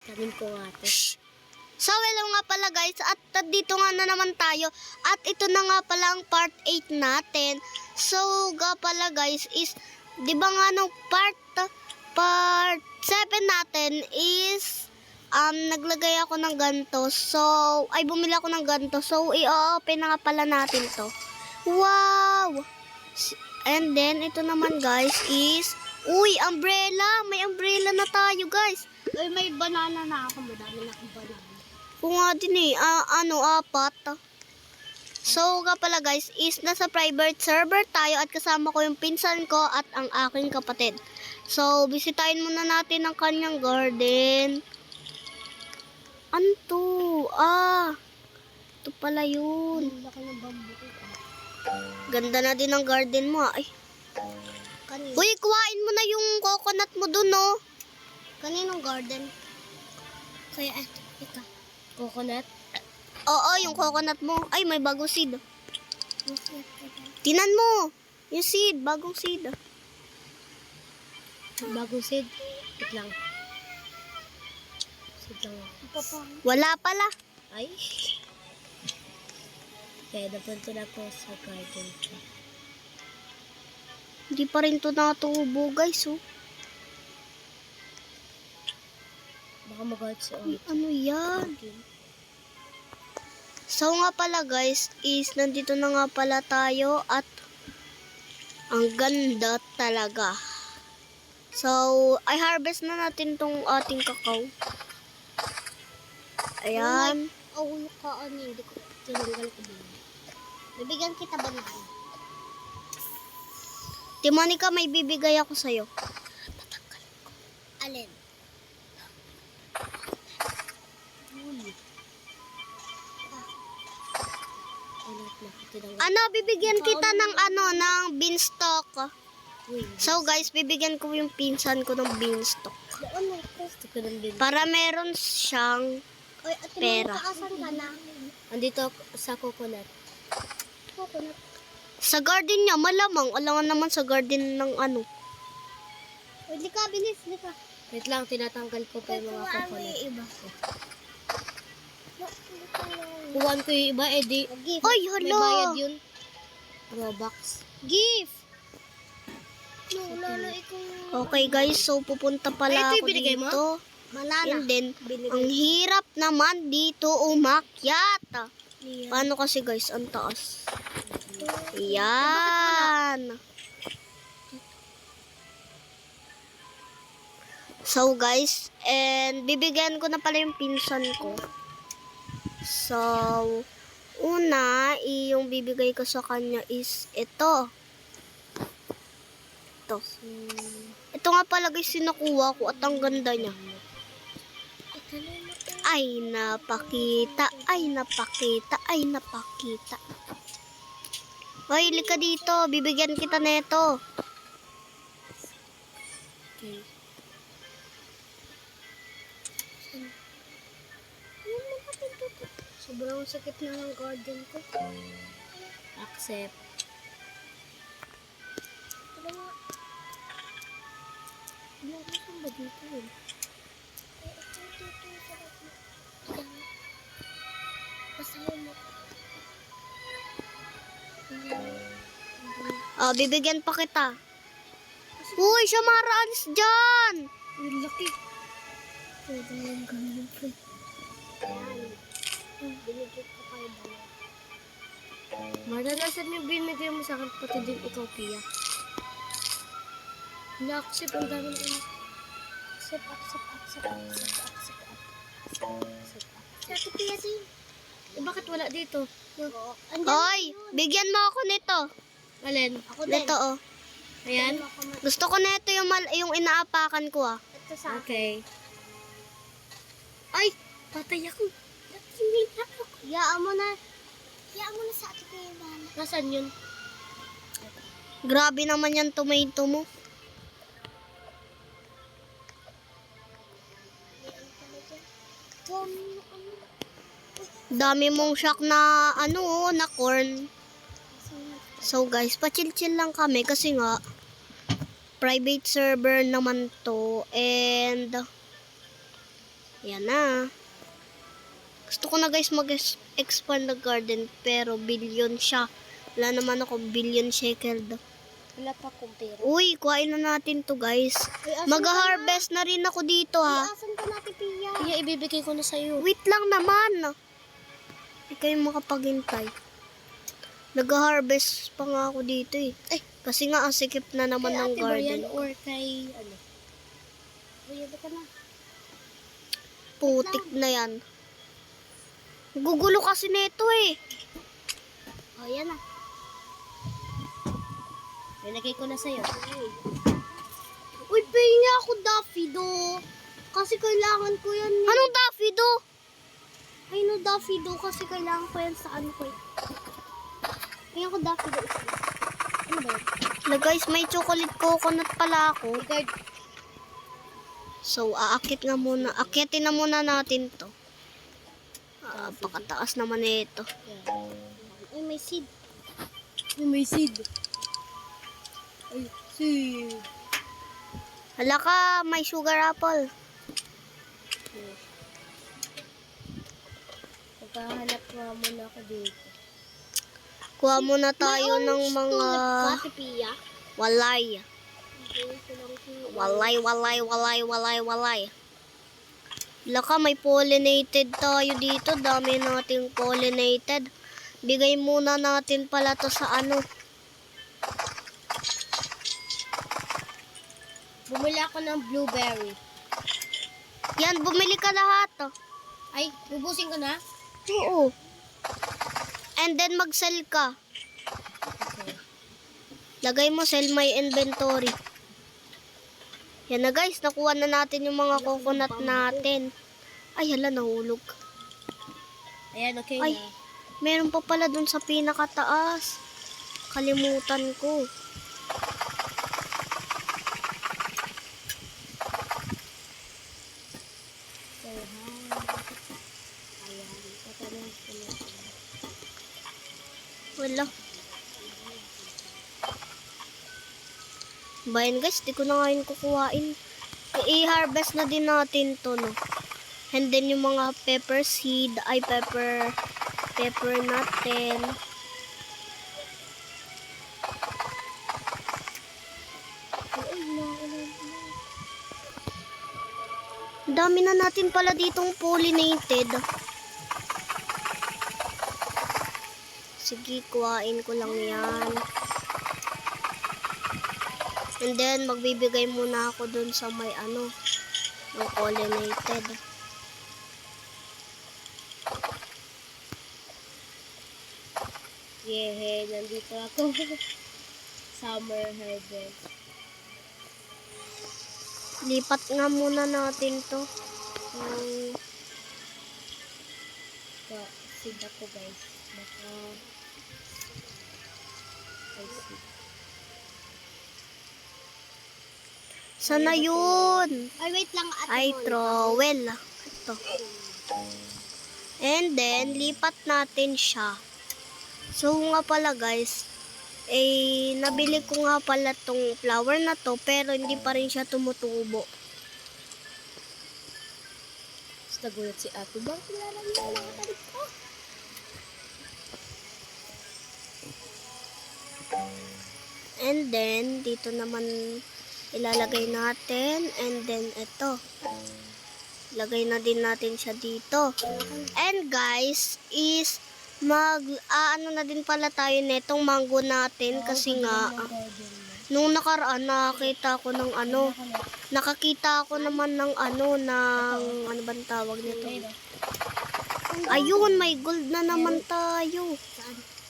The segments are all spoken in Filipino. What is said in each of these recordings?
Kanin ko ate. Shh! So, hello nga pala guys, at dito nga na naman tayo. At ito na nga pala ang part 8 natin. So, nga pala guys is, di ba nga nung part 7 natin is, naglagay ako ng ganto. So, bumili ako ng ganto. So, i-open na nga pala natin to. Wow! And then, ito naman guys is, uy, umbrella! May umbrella na tayo guys. Ay, may banana na ako. Madami na akong banana. Kung nga din eh, 4. So, nga pala guys, is nasa private server tayo at kasama ko yung pinsan ko at ang aking kapatid. So, bisitahin muna natin ang kanyang garden. Ano to? Ito pala yun. Ang laki ng bamboo. Ganda na din ang garden mo. Ay. Kanino? Uy, kuhain mo na yung coconut mo dun, oh. Kaninong garden? Kaya ito. Coconut? Oo, yung coconut mo. Ay, may bagong seed. Tinan mo. Yung seed, bagong seed. Bagong seed. Wait lang. Seed lang. Wala pala. Ay. Kaya napunta na po sa garden ko. Hindi pa rin to natubo, guys, oh. Baka mag-out sa Uy, ano yan? So nga pala guys, is nandito na nga pala tayo at ang ganda talaga. So, harvest na natin tong ating kakao. Ayan. Oh, ka ano, hindi ko tinanggal ko din. Bibigyan kita banana. Timonica, may bibigay ako sa'yo. Alin? Ano, bibigyan kita ng ng beanstalk. Uy, So guys, bibigyan ko yung pinsan ko ng beanstalk. ano? Gusto ko ng bin. Para meron siyang Oy, ate, pera. asan ka na? Andito sa coconut. Coconut? Sa garden niya, malamang. Alangan naman sa garden ng ano. Uy, di ka, bilis, di ka. Wait lang, tinatanggal ko pa yung mga coconut. iba. Kuhaan ko yung iba, di. Ay, May hala. bayad yun. Robux. Gift! Lolo, ikaw. Okay guys, so pupunta pala Ay, ito yung ako binigay mo? dito. Banana. And then, ang hirap naman dito umakyat. Paano kasi guys, ang taas. Yan. So guys, and bibigyan ko na pala yung pinsan ko. So, una, yung bibigay ko sa kanya is ito. Ito. Ito nga pala guys, sinakuha ko at ang ganda niya. Ay, napakita. Ay, napakita. Ay, napakita. Hoy, lika dito. Bibigyan kita nito. Okay. Sobrang sakit na ng garden ko. Accept. Saan ba dito eh? Bibigyan pa kita. Uy, siya maraalis dyan. Ang laki. Pwede lang ganyan po. Binigyan ko kayo ba? Maranasan yung binigay mo sa akin, pati din ikaw, Pia. Na-accept ang dami na ina. Accept. Sa ito, Pia, din. Bakit wala dito? Hoy, bigyan mo ako nito. Alin? Ako din. Nito, oh. Ayan. Gusto ko nito yung inaapakan ko, ah. Ito sa okay. Ay, patay ako. Yaan mo na sa akin kayo ba? Nasaan yun? Grabe naman yan tomato mo. Dami mong shock na na corn. So guys, pa-chill-chill lang kami kasi nga private server naman to and Yan na. Gusto ko na guys mag-expand the garden pero billion siya. Wala naman ako billion shekel. Wala pa akong pera. Uy, kuhain na natin to guys. Mag-harvest na rin ako dito ha. Asan ka natin, Pia? Pia, ibibigay ko na sa'yo. Wait lang naman. Hindi kayo makapaghintay. Nag-harvest pa nga ako dito eh. Kasi nga ang sikip na naman ng garden. Or kay, ano? Kuya, ba ka na? Putik na yan. Gugulo kasi nito eh. Oh, yan na. Nilagay ko na sa'yo. Uy, pahinga ako Daffydo. Kasi kailangan ko yan. Anong Daffydo? Ay, no, Daffydo. Kasi kailangan ko yan sa ano ko eh. Kaya ko Daffydo isa. Ano ba yun? Na guys, may chocolate coconut pala ako. Regard. So, aakitin na muna natin to. Pakataas naman ito. Ay, may seed. Ay, may seed. Ay, seed. Hala ka, may sugar apple. Maghahanap nga muna ako dito. Kuha muna tayo ng mga Pati, Pia. walay. Walay. Laka, may pollinated tayo dito. Dami nating pollinated. Bigay muna natin pala to sa ano. Bumili ako ng blueberry. Yan, bumili ka lahat. Ay, bubusin ko na? Oo. And then mag-sell ka. Okay. Lagay mo sell my inventory. Yan na guys, nakuha na natin yung mga coconut natin. Ay, hala, nahulog. Ayan, okay Ay, na. meron pa pala dun sa pinakataas. Kalimutan ko. So, ayan, tatanong ko na. Wala. Bayan guys, di ko na ngayon kukuhain. I-harvest na din natin to, no? And then yung mga pepper seed, pepper natin. Dami na natin pala ditong pollinated. Sige, kuhain ko lang yan. And then, magbibigay muna ako dun sa may ano, yung pollinated. Yeah, nandito ako. Summer harvest. Lipat nga muna natin to. Seed ako guys. Baka ay seed. Sana yun? Ay, wait lang. Ay, trowel. Ito. And then, lipat natin siya. So, nga pala guys, nabili ko nga pala tong flower na to, pero hindi pa rin siya tumutubo. Tapos nagulat si Ate. Bakit nilalagay ko lang ang tarik ko? And then, dito naman ilalagay natin. And then, ito. Lagay na din natin siya dito. And guys, ano na din pala tayo netong mango natin. Kasi nga, nung nakaraan, nakakita ako naman ng ano bang tawag nito? Ayun, may gold na naman tayo.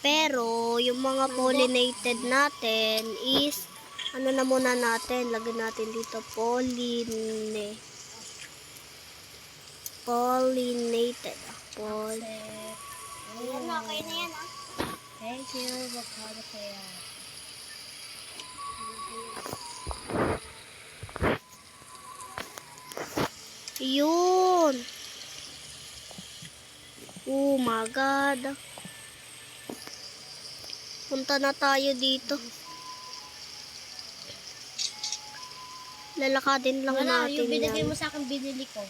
Pero, yung mga pollinated natin is, ano na muna natin, lagyan natin dito, pollinated. Ayan na, okay na yan Thank you, magkano kaya? Yun. Oh my God. Punta na tayo dito. Lalakadin lang Wala, natin yung binigay yan. mo sa akin, binili ko.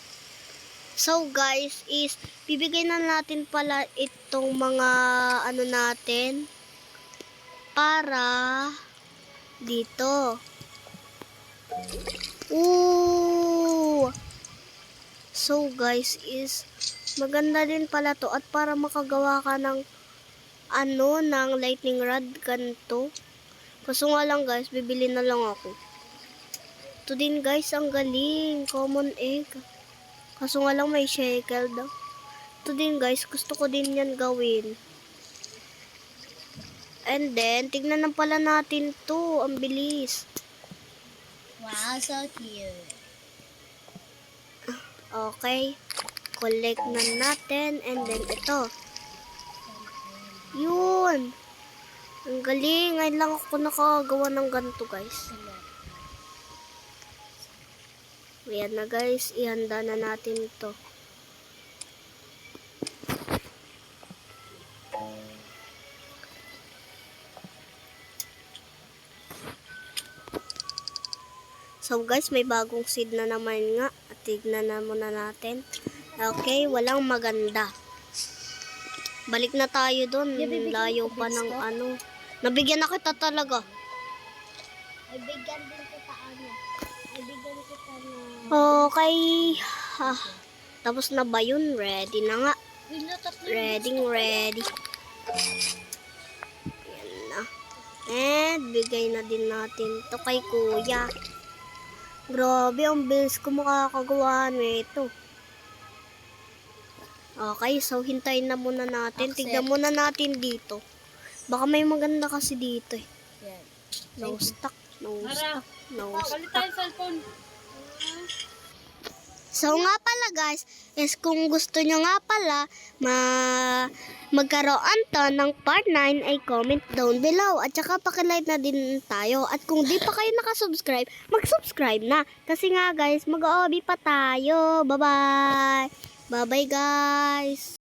So guys, is bibigay na natin pala itong mga ano natin para dito. Ooh! So guys, is maganda din pala to at para makagawa ka ng ano, ng lightning rod ganito. Kaso nga lang guys, bibili na lang ako. Ito din guys, ang galing. Common egg. Kaso nga lang may shekel daw. Ito din guys, gusto ko din yan gawin. And then, tignan na pala natin to. Ang bilis. Wow, so cute. Okay. Collect na natin. And then, ito. Yun. Ang galing. Ngayon lang ako nakagawa ng ganito guys. Ayan na guys. Ihanda na natin to. So guys, may bagong seed na naman nga. At tignan na muna natin. Okay, walang maganda. Balik na tayo doon. Layo pa ng ano. Nabigyan na kita talaga. Ay, bigyan din kita ano. Ay, bigyan kita na... Okay. Tapos na ba yun? Ready na nga. Ready. Yan na. And bigay na din natin to kay kuya. Grabe, ang bilis ko makakagawa nito. Okay, so hintayin na muna natin. Tignan muna natin dito. Baka may maganda kasi dito eh. Yan. No stuck. Palit tayo cellphone. So nga pala guys, is kung gusto nyo nga pala magkaroon to ng part 9 ay comment down below. At saka pakilike na din tayo. At kung di pa kayo nakasubscribe, mag-subscribe na. Kasi nga guys, mag-OB pa tayo. Bye-bye! Bye-bye guys!